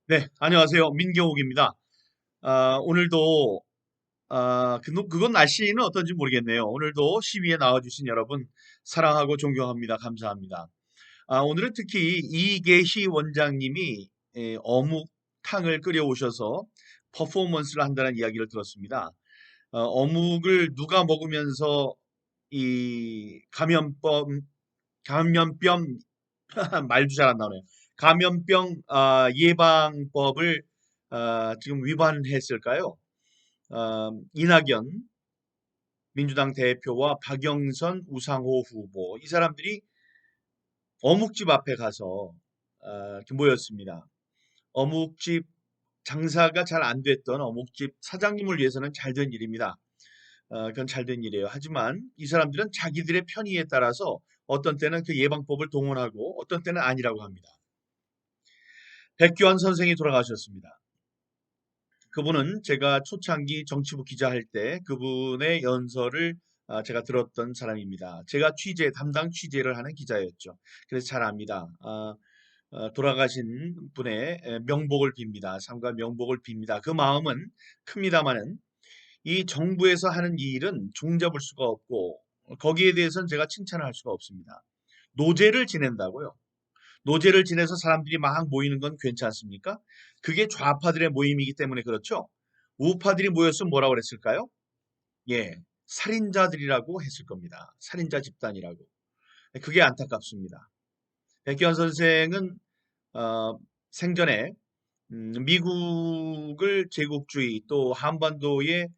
네, 안녕하세요. 민경욱입니다. 오늘도, 그건 날씨는 어떤지 모르겠네요. 오늘도 시위에 나와주신 여러분, 사랑하고 존경합니다. 감사합니다. 오늘은 특히 이계희 원장님이 어묵탕을 끓여오셔서 퍼포먼스를 한다는 이야기를 들었습니다. 어묵을 누가 먹으면서 이 감염병, 말도 잘 안 나오네요. 감염병 예방법을 지금 위반했을까요? 이낙연 민주당 대표와 박영선 우상호 후보 이 사람들이 어묵집 앞에 가서 이렇게 모였습니다. 어묵집 장사가 잘 안 됐던 어묵집 사장님을 위해서는 잘 된 일입니다. 그건 잘 된 일이에요. 하지만 이 사람들은 자기들의 편의에 따라서 어떤 때는 그 예방법을 동원하고 어떤 때는 아니라고 합니다. 백교환 선생이 돌아가셨습니다. 그분은 제가 초창기 정치부 기자할 때 그분의 연설을 제가 들었던 사람입니다. 제가 담당 취재를 하는 기자였죠. 그래서 잘 압니다. 돌아가신 분의 명복을 빕니다. 삼가 명복을 빕니다. 그 마음은 큽니다마는 이 정부에서 하는 이 일은 종잡을 수가 없고 거기에 대해서는 제가 칭찬을 할 수가 없습니다. 노제를 지낸다고요. 노제를 지내서 사람들이 막 모이는 건 괜찮습니까? 그게 좌파들의 모임이기 때문에 그렇죠. 우파들이 모였으면 뭐라고 그랬을까요? 예, 살인자들이라고 했을 겁니다. 살인자 집단이라고. 그게 안타깝습니다. 백기환 선생은 어, 생전에 미국을 제국주의 또 한반도의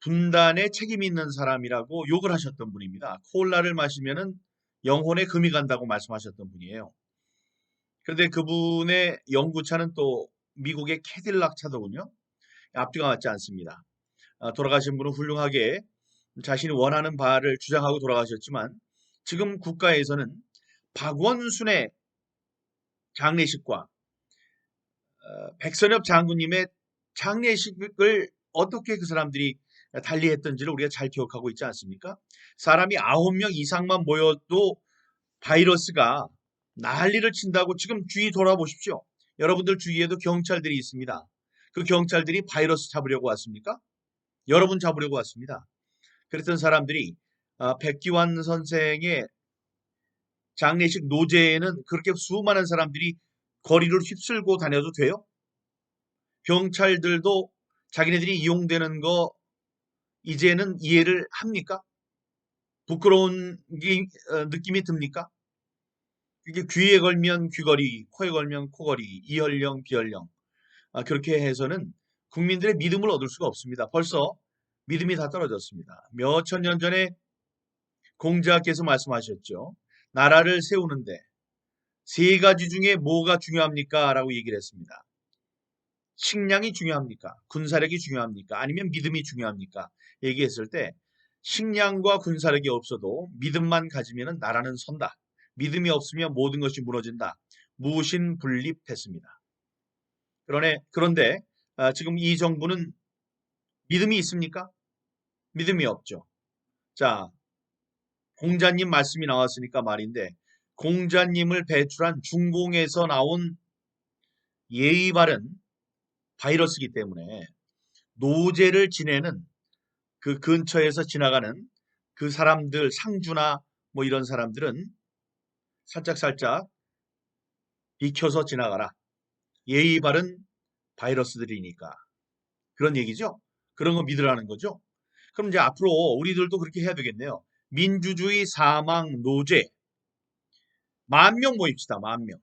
분단에 책임이 있는 사람이라고 욕을 하셨던 분입니다. 콜라를 마시면은 영혼에 금이 간다고 말씀하셨던 분이에요. 그런데 그분의 연구차는 또 미국의 캐딜락 차더군요. 앞뒤가 맞지 않습니다. 돌아가신 분은 훌륭하게 자신이 원하는 바를 주장하고 돌아가셨지만 지금 국가에서는 박원순의 장례식과 백선엽 장군님의 장례식을 어떻게 그 사람들이 달리했던지를 우리가 잘 기억하고 있지 않습니까? 사람이 9명 이상만 모여도 바이러스가 난리를 친다고 지금 주위 돌아보십시오. 여러분들 주위에도 경찰들이 있습니다. 그 경찰들이 바이러스 잡으려고 왔습니까? 여러분 잡으려고 왔습니다. 그랬던 사람들이 백기환 선생의 장례식 노제에는 그렇게 수많은 사람들이 거리를 휩쓸고 다녀도 돼요? 경찰들도 자기네들이 이용되는 거 이제는 이해를 합니까? 부끄러운 느낌이 듭니까? 이게 귀에 걸면 귀걸이, 코에 걸면 코걸이, 이혈령, 비혈령. 그렇게 해서는 국민들의 믿음을 얻을 수가 없습니다. 벌써 믿음이 다 떨어졌습니다. 몇천 년 전에 공자께서 말씀하셨죠. 나라를 세우는데 세 가지 중에 뭐가 중요합니까? 라고 얘기를 했습니다. 식량이 중요합니까? 군사력이 중요합니까? 아니면 믿음이 중요합니까? 얘기했을 때 식량과 군사력이 없어도 믿음만 가지면 나라는 선다. 믿음이 없으면 모든 것이 무너진다. 무신분립했습니다. 그런데 지금 이 정부는 믿음이 있습니까? 믿음이 없죠. 자, 공자님 말씀이 나왔으니까 말인데 공자님을 배출한 중공에서 나온 예의 바른 바이러스이기 때문에 노제를 지내는 그 근처에서 지나가는 그 사람들 상주나 뭐 이런 사람들은 살짝살짝 비켜서 지나가라. 예의 바른 바이러스들이니까. 그런 얘기죠. 그런 거 믿으라는 거죠. 그럼 이제 앞으로 우리들도 그렇게 해야 되겠네요. 민주주의 사망 노제 10,000명 모입시다. 10,000명.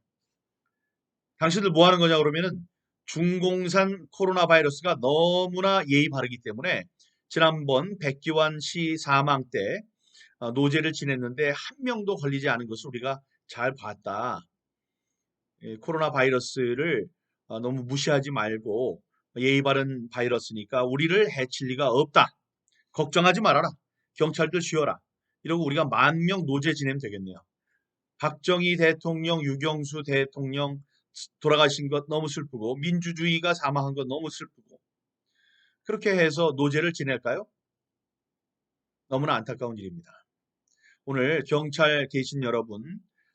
당신들 뭐 하는 거냐 그러면은 중공산 코로나 바이러스가 너무나 예의 바르기 때문에 지난번 백기환 씨 사망 때 노제를 지냈는데 한 명도 걸리지 않은 것을 우리가 잘 봤다. 코로나 바이러스를 너무 무시하지 말고 예의 바른 바이러스니까 우리를 해칠 리가 없다. 걱정하지 말아라. 경찰들 쉬어라. 이러고 우리가 10,000명 노제 지내면 되겠네요. 박정희 대통령, 유경수 대통령 돌아가신 것 너무 슬프고 민주주의가 사망한 것 너무 슬프고 그렇게 해서 노제를 지낼까요? 너무나 안타까운 일입니다. 오늘 경찰 계신 여러분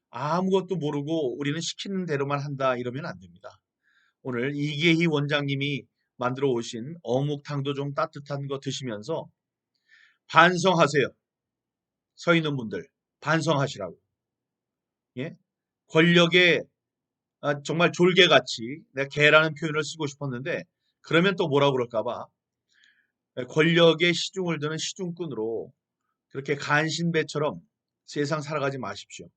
아무것도 모르고 우리는 시키는 대로만 한다 이러면 안 됩니다. 오늘 이계희 원장님이 만들어 오신 어묵탕도 좀 따뜻한 거 드시면서 반성하세요. 서 있는 분들 반성하시라고. 예? 권력의 정말 졸개같이 내가 개라는 표현을 쓰고 싶었는데 그러면 또 뭐라고 그럴까봐 권력의 시중을 드는 시중꾼으로 그렇게 간신배처럼 세상 살아가지 마십시오.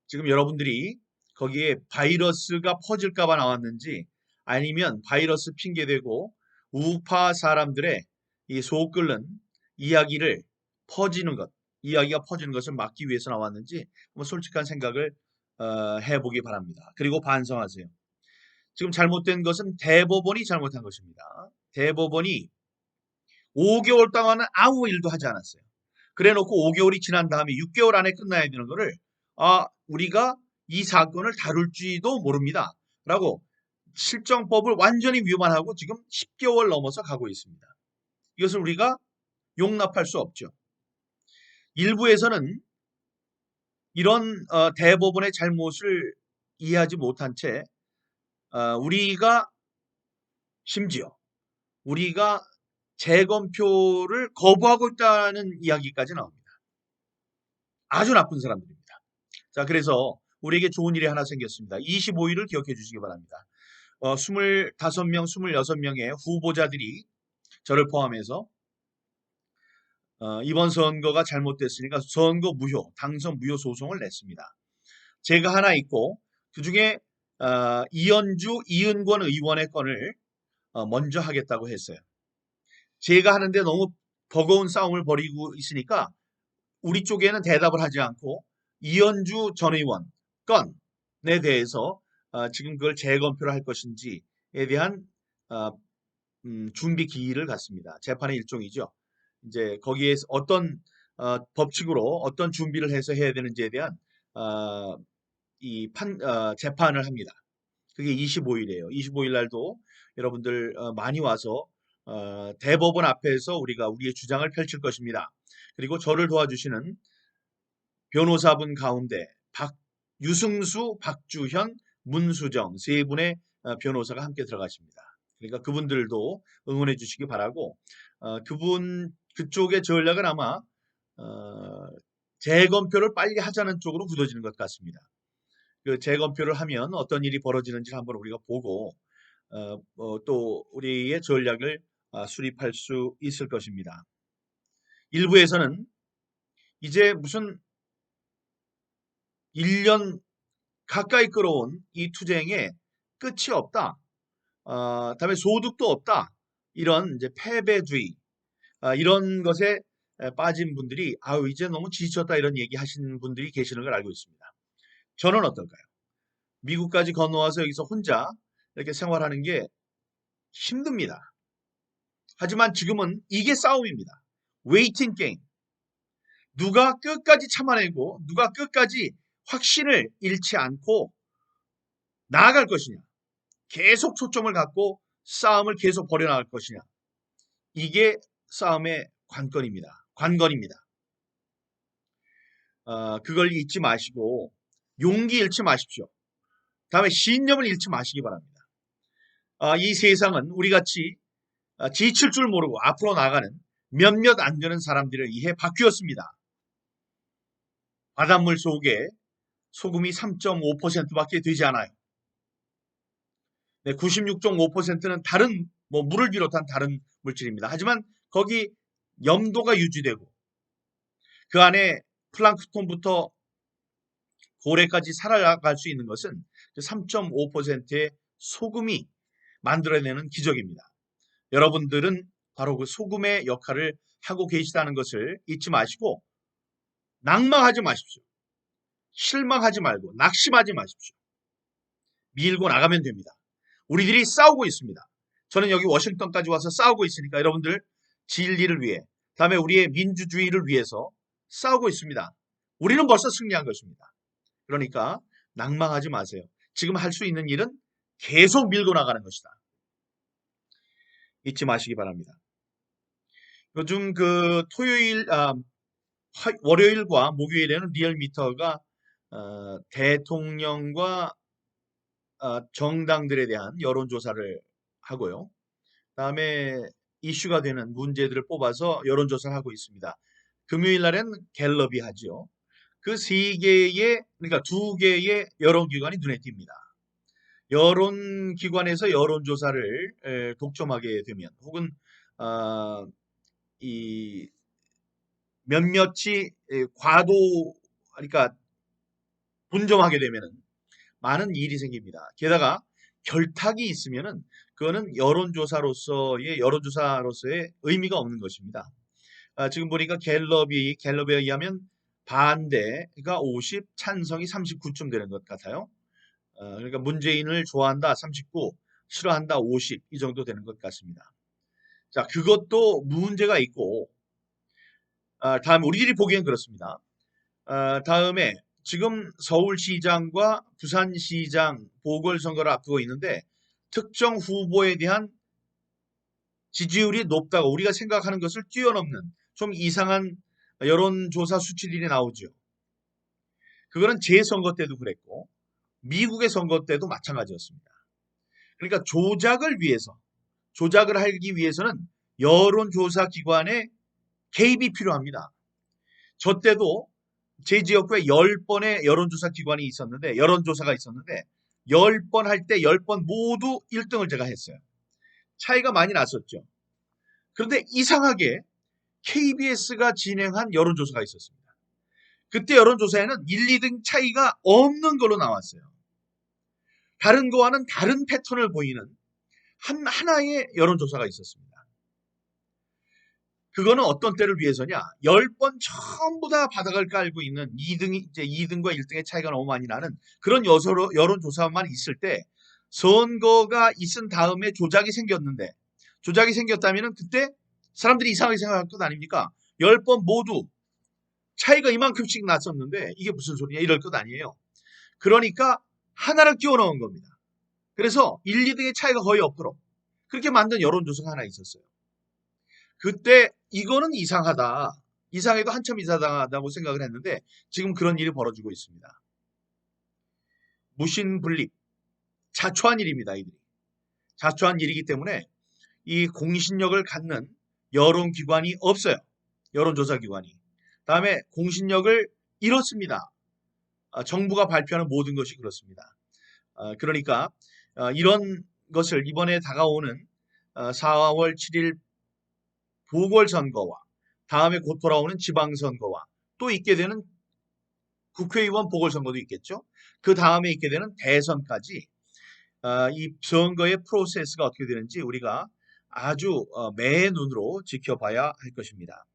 지금 여러분들이 거기에 바이러스가 퍼질까봐 나왔는지 아니면 바이러스 핑계대고 우파 사람들의 이 속 끓는 이야기를 이야기가 퍼지는 것을 막기 위해서 나왔는지 한번 솔직한 생각을 해보기 바랍니다. 그리고 반성하세요. 지금 잘못된 것은 대법원이 잘못한 것입니다. 대법원이 5개월 동안은 아무 일도 하지 않았어요. 그래 놓고 5개월이 지난 다음에 6개월 안에 끝나야 되는 거를 우리가 이 사건을 다룰지도 모릅니다. 라고 실정법을 완전히 위반하고 지금 10개월 넘어서 가고 있습니다. 이것을 우리가 용납할 수 없죠. 일부에서는 이런 대법원의 잘못을 이해하지 못한 채 우리가 심지어 우리가 재검표를 거부하고 있다는 이야기까지 나옵니다. 아주 나쁜 사람들입니다. 자, 그래서 우리에게 좋은 일이 하나 생겼습니다. 25일을 기억해 주시기 바랍니다. 25명, 26명의 후보자들이 저를 포함해서 이번 선거가 잘못됐으니까 선거 무효, 당선 무효 소송을 냈습니다. 제가 하나 있고 그중에 이현주, 이은권 의원의 건을 먼저 하겠다고 했어요. 제가 하는데 너무 버거운 싸움을 벌이고 있으니까 우리 쪽에는 대답을 하지 않고 이현주 전 의원 건에 대해서 지금 그걸 재검표를 할 것인지에 대한 준비 기일을 갖습니다. 재판의 일종이죠. 이제 거기에 어떤 법칙으로 어떤 준비를 해서 해야 되는지에 대한 재판을 합니다. 그게 25일이에요. 25일 날도 여러분들 많이 와서 대법원 앞에서 우리가 우리의 주장을 펼칠 것입니다. 그리고 저를 도와주시는 변호사분 가운데 유승수, 박주현, 문수정 세 분의 변호사가 함께 들어가십니다. 그러니까 그분들도 응원해 주시기 바라고 그쪽의 전략은 아마 재검표를 빨리 하자는 쪽으로 굳어지는 것 같습니다. 그 재검표를 하면 어떤 일이 벌어지는지 한번 우리가 보고 또 우리의 전략을 수립할 수 있을 것입니다. 일부에서는 이제 무슨 1년 가까이 끌어온 이 투쟁에 끝이 없다. 다음에 소득도 없다. 이런 이제 패배주의 이런 것에 빠진 분들이 이제 너무 지쳤다 이런 얘기 하시는 분들이 계시는 걸 알고 있습니다. 저는 어떨까요? 미국까지 건너와서 여기서 혼자 이렇게 생활하는 게 힘듭니다. 하지만 지금은 이게 싸움입니다. 웨이팅 게임. 누가 끝까지 참아내고 누가 끝까지 확신을 잃지 않고 나아갈 것이냐. 계속 초점을 갖고 싸움을 계속 벌여나갈 것이냐. 이게 싸움의 관건입니다. 그걸 잊지 마시고 용기 잃지 마십시오. 다음에 신념을 잃지 마시기 바랍니다. 이 세상은 우리같이 지칠 줄 모르고 앞으로 나가는 몇몇 안 되는 사람들에 의해 바뀌었습니다. 바닷물 속에 소금이 3.5%밖에 되지 않아요. 96.5%는 다른 물을 비롯한 다른 물질입니다. 하지만 거기 염도가 유지되고 그 안에 플랑크톤부터 고래까지 살아갈 수 있는 것은 3.5%의 소금이 만들어내는 기적입니다. 여러분들은 바로 그 소금의 역할을 하고 계시다는 것을 잊지 마시고 낭망하지 마십시오. 실망하지 말고 낙심하지 마십시오. 밀고 나가면 됩니다. 우리들이 싸우고 있습니다. 저는 여기 워싱턴까지 와서 싸우고 있으니까 여러분들 진리를 위해 다음에 우리의 민주주의를 위해서 싸우고 있습니다. 우리는 벌써 승리한 것입니다. 그러니까 낭망하지 마세요. 지금 할 수 있는 일은 계속 밀고 나가는 것이다. 잊지 마시기 바랍니다. 요즘 그 월요일과 목요일에는 리얼미터가 대통령과 정당들에 대한 여론조사를 하고요. 다음에 이슈가 되는 문제들을 뽑아서 여론조사를 하고 있습니다. 금요일 날엔 갤럽이 하죠. 그 세 개의, 그러니까 두 개의 여론기관이 눈에 띕니다. 여론기관에서 여론조사를 독점하게 되면, 혹은 이 몇몇이 그러니까 분점하게 되면은 많은 일이 생깁니다. 게다가 결탁이 있으면은 그거는 여론조사로서의 의미가 없는 것입니다. 지금 보니까 갤럽에 의하면 반대가 50, 찬성이 39쯤 되는 것 같아요. 그러니까 문재인을 좋아한다 39, 싫어한다 50, 이 정도 되는 것 같습니다. 자, 그것도 문제가 있고, 다음에 우리들이 보기엔 그렇습니다. 다음에 지금 서울시장과 부산시장 보궐선거를 앞두고 있는데, 특정 후보에 대한 지지율이 높다고 우리가 생각하는 것을 뛰어넘는 좀 이상한 여론조사 수치들이 나오죠. 그거는 제 선거 때도 그랬고 미국의 선거 때도 마찬가지였습니다. 그러니까 조작을 하기 위해서는 여론조사 기관의 개입이 필요합니다. 저 때도 제 지역구에 10번의 여론조사가 있었는데 10번 할 때 10번 모두 1등을 제가 했어요. 차이가 많이 났었죠. 그런데 이상하게 KBS가 진행한 여론조사가 있었습니다. 그때 여론조사에는 1, 2등 차이가 없는 걸로 나왔어요. 다른 거와는 다른 패턴을 보이는 하나의 여론조사가 있었습니다. 그거는 어떤 때를 위해서냐? 10번 전부 다 바닥을 깔고 있는 2등과 1등의 차이가 너무 많이 나는 그런 여론조사만 있을 때 선거가 있은 다음에 조작이 생겼다면 그때 사람들이 이상하게 생각할 것 아닙니까? 10번 모두 차이가 이만큼씩 났었는데 이게 무슨 소리냐 이럴 것 아니에요. 그러니까 하나를 끼워 넣은 겁니다. 그래서 1, 2등의 차이가 거의 없도록 그렇게 만든 여론조사가 하나 있었어요. 그때 이거는 이상해도 한참 이상하다고 생각을 했는데 지금 그런 일이 벌어지고 있습니다. 무신분립, 자초한 일입니다. 이들이. 자초한 일이기 때문에 이 공신력을 갖는 여론기관이 없어요. 여론조사기관이. 다음에 공신력을 잃었습니다. 정부가 발표하는 모든 것이 그렇습니다. 그러니까 이런 것을 이번에 다가오는 4월 7일 보궐선거와 다음에 곧 돌아오는 지방선거와 또 있게 되는 국회의원 보궐선거도 있겠죠. 그 다음에 있게 되는 대선까지 이 선거의 프로세스가 어떻게 되는지 우리가 아주 매의 눈으로 지켜봐야 할 것입니다.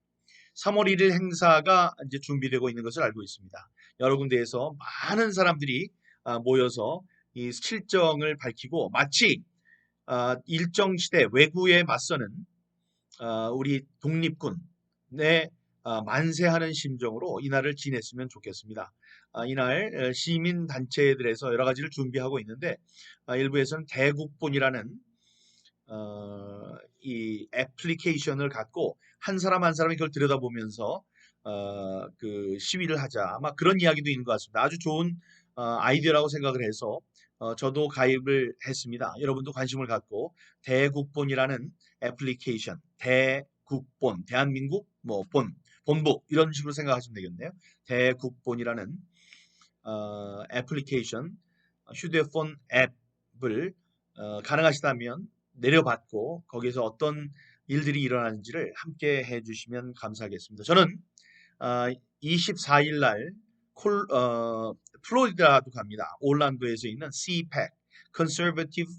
3월 1일 행사가 이제 준비되고 있는 것을 알고 있습니다. 여러 군데에서 많은 사람들이 모여서 이 실정을 밝히고 마치 일정 시대 왜구에 맞서는 우리 독립군의 만세하는 심정으로 이날을 지냈으면 좋겠습니다. 이날 시민단체들에서 여러 가지를 준비하고 있는데 일부에서는 대국본이라는 이 애플리케이션을 갖고 한 사람 한 사람이 그걸 들여다보면서 그 시위를 하자 아마 그런 이야기도 있는 것 같습니다. 아주 좋은 아이디어라고 생각을 해서 저도 가입을 했습니다. 여러분도 관심을 갖고 대국본이라는 애플리케이션, 대국본, 대한민국 본부 이런 식으로 생각하시면 되겠네요. 대국본이라는 애플리케이션, 휴대폰 앱을 가능하시다면 내려받고 거기서 어떤 일들이 일어나는지를 함께 해주시면 감사하겠습니다. 저는 24일 날 플로리다도 갑니다. 올란도에서 있는 CPAC, Conservative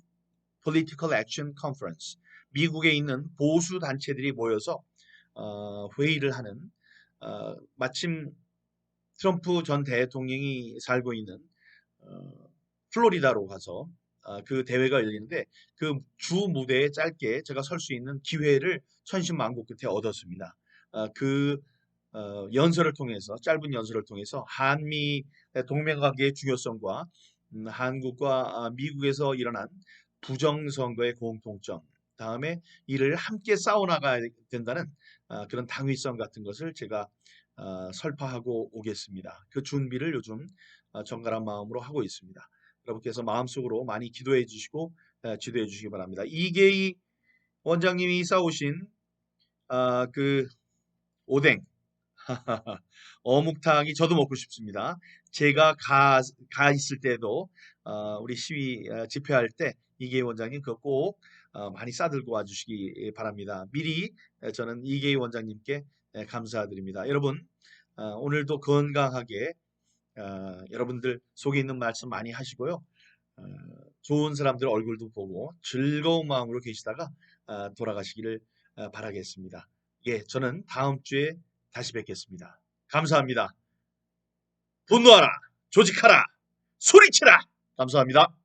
Political Action Conference, 미국에 있는 보수 단체들이 모여서 회의를 하는 마침 트럼프 전 대통령이 살고 있는 플로리다로 가서 그 대회가 열리는데 그 주 무대에 짧게 제가 설 수 있는 기회를 천신만고 끝에 얻었습니다. 그 연설을 통해서 짧은 연설을 통해서 한미 동맹관계의 중요성과 한국과 미국에서 일어난 부정선거의 공통점 다음에 이를 함께 싸워나가야 된다는 그런 당위성 같은 것을 제가 설파하고 오겠습니다. 그 준비를 요즘 정갈한 마음으로 하고 있습니다. 여러분께서 마음속으로 많이 기도해 주시고 지도해 주시기 바랍니다. 이계희 원장님이 싸우신 그 오뎅 어묵탕이 저도 먹고 싶습니다. 제가 가 있을 때도 우리 시위 집회할 때 이계희 원장님 그거 꼭 많이 싸들고 와주시기 바랍니다. 미리 저는 이계희 원장님께 감사드립니다. 여러분 오늘도 건강하게 여러분들 속에 있는 말씀 많이 하시고요. 좋은 사람들 얼굴도 보고 즐거운 마음으로 계시다가 돌아가시기를 바라겠습니다. 예, 저는 다음 주에 다시 뵙겠습니다. 감사합니다. 분노하라, 조직하라, 소리치라. 감사합니다.